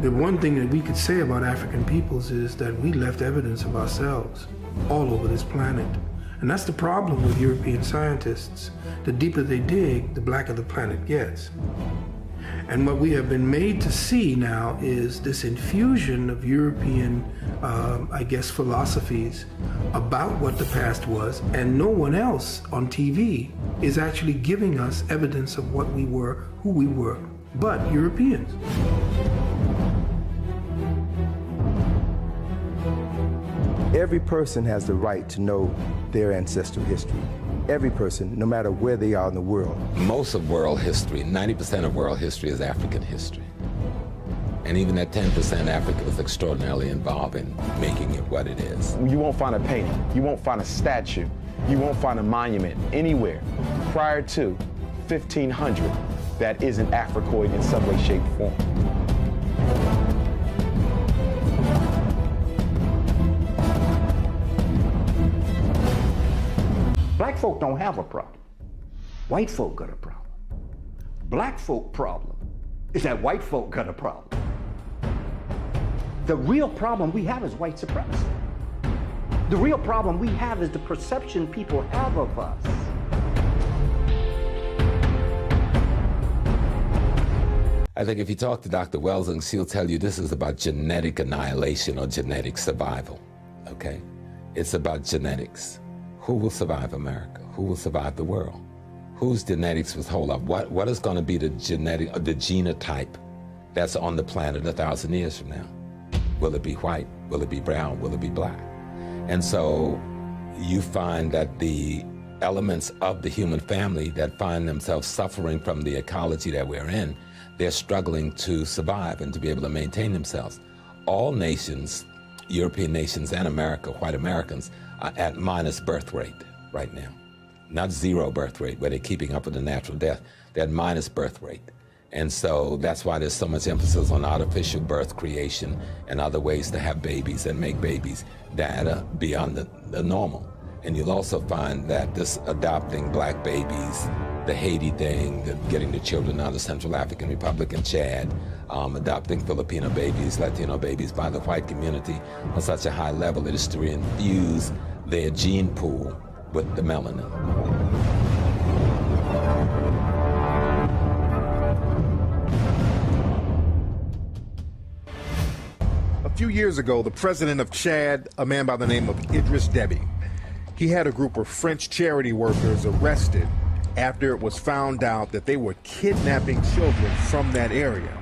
The one thing that we could say about African peoples is that we left evidence of ourselves all over this planet. And that's the problem with European scientists. The deeper they dig, the blacker the planet gets. And what we have been made to see now is this infusion of European, philosophies about what the past was, and no one else on TV is actually giving us evidence of what we were, who we were, but Europeans. Every person has the right to know their ancestral history. Every person, no matter where they are in the world. Most of world history, 90% of world history is African history. And even at 10%, Africa was extraordinarily involved in making it what it is. You won't find a painting, you won't find a statue, you won't find a monument anywhere prior to 1500 that isn't Africoid in some way, shape, or form. Black folk don't have a problem. White folk got a problem. Black folk problem is that white folk got a problem. The real problem we have is white supremacy. The real problem we have is the perception people have of us. I think if you talk to Dr. Welsing, she'll tell you this is about genetic annihilation or genetic survival, okay? It's about genetics. Who will survive America? Who will survive the world? Whose genetics will hold up? What is going to be the genetic, or the genotype that's on the planet 1,000 years from now? Will it be white? Will it be brown? Will it be black? And so you find that the elements of the human family that find themselves suffering from the ecology that we're in, they're struggling to survive and to be able to maintain themselves. All nations, European nations and America, white Americans, are at minus birth rate right now. Not zero birth rate, where they're keeping up with the natural death. They're at minus birth rate. And so that's why there's so much emphasis on artificial birth creation and other ways to have babies and make babies that are beyond the normal. And you'll also find that this adopting black babies, the Haiti thing, getting the children out of Central African Republic and Chad, adopting Filipino babies, Latino babies by the white community on such a high level, it is to infuse their gene pool with the melanin. A few years ago, the president of Chad, a man by the name of Idris Deby, he had a group of French charity workers arrested after it was found out that they were kidnapping children from that area.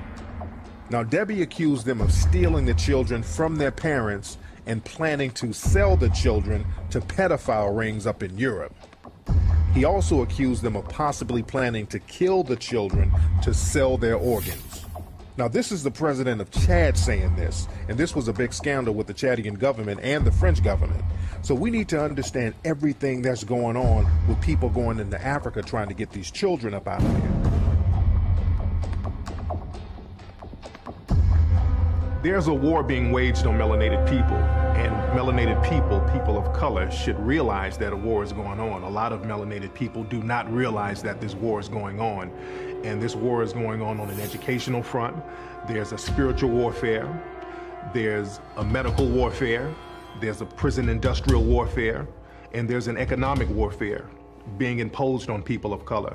Now, Deby accused them of stealing the children from their parents and planning to sell the children to pedophile rings up in Europe. He also accused them of possibly planning to kill the children to sell their organs. Now, this is the president of Chad saying this, and this was a big scandal with the Chadian government and the French government. So we need to understand everything that's going on with people going into Africa trying to get these children up out of here. There's a war being waged on melanated people, and melanated people, people of color, should realize that a war is going on. A lot of melanated people do not realize that this war is going on, and this war is going on an educational front. There's a spiritual warfare, there's a medical warfare, there's a prison industrial warfare, and there's an economic warfare being imposed on people of color.